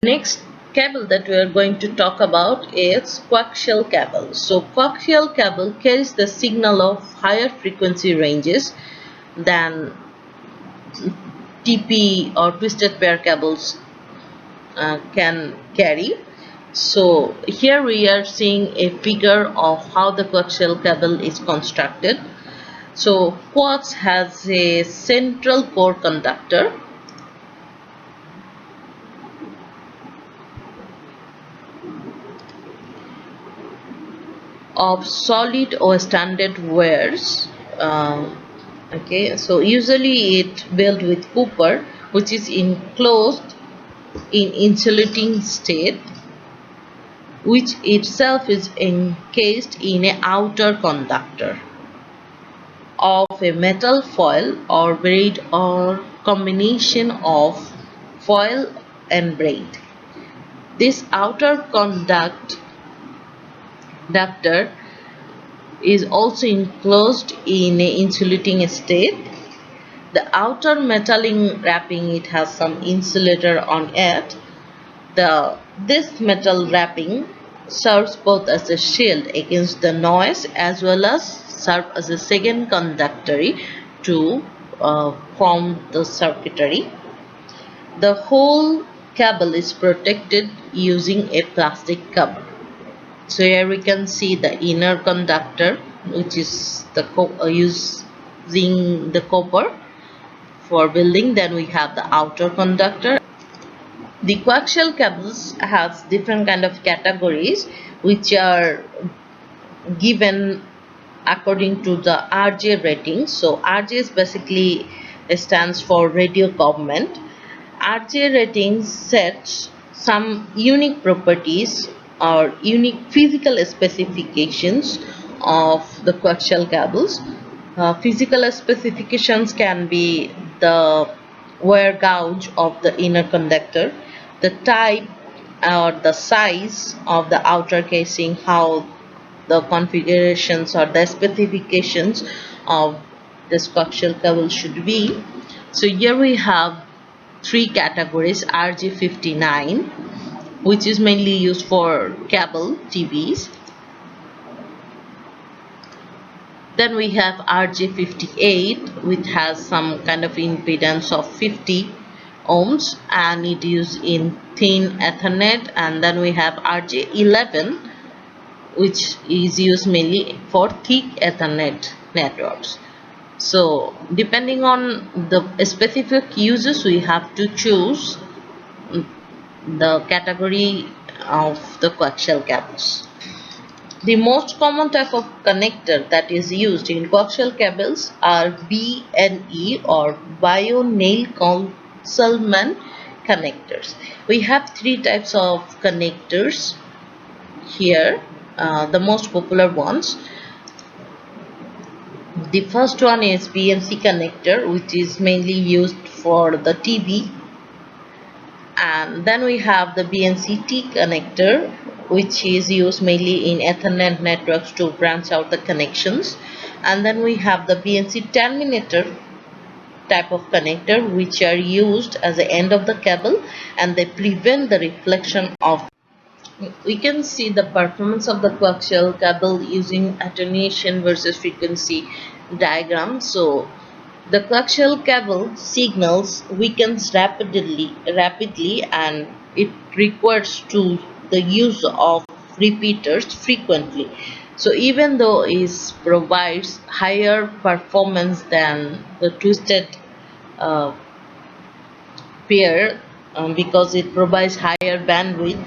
Next cable that we are going to talk about is coaxial cable. So coaxial cable carries the signal of higher frequency ranges than TP or twisted pair cables can carry. So here we are seeing a figure of how the coaxial cable is constructed. So coax has a central core conductor of solid or standard wires. Okay, so usually it built with copper, which is enclosed in insulating state, which itself is encased in an outer conductor of a metal foil or braid or combination of foil and braid. This outer conductor is also enclosed in a insulating state. The outer metallic wrapping, it has some insulator on it. This metal wrapping serves both as a shield against the noise as well as serve as a second conductor to form the circuitry. The whole cable is protected using a plastic cover. So here we can see the inner conductor, which is the using the copper for building. Then we have the outer conductor. The coaxial cables has different kind of categories which are given according to the RJ rating. So RJ is basically stands for radio government. RJ rating sets some unique properties or unique physical specifications of the coaxial cables. Physical specifications can be the wear gauge of the inner conductor, the type or the size of the outer casing, how the configurations or the specifications of this coaxial cable should be. So here we have three categories: RJ59, which is mainly used for cable TVs. Then we have RJ58, which has some kind of impedance of 50 ohms and it used in thin Ethernet. And then we have RJ11, which is used mainly for thick Ethernet networks. So depending on the specific uses, we have to choose the category of the coaxial cables. The most common type of connector that is used in coaxial cables are BNE or Bio-Nail Concealment connectors. We have three types of connectors here, the most popular ones. The first one is BNC connector, which is mainly used for the TV. And then we have the BNC-T connector, which is used mainly in Ethernet networks to branch out the connections. And then we have the BNC terminator type of connector, which are used as the end of the cable and they prevent the reflection of. We can see the performance of the coaxial cable using attenuation versus frequency diagram. So the coaxial cable signals weakens rapidly and it requires to the use of repeaters frequently. So even though it provides higher performance than the twisted uh, pair because it provides higher bandwidth,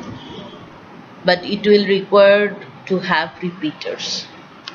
but it will require to have repeaters.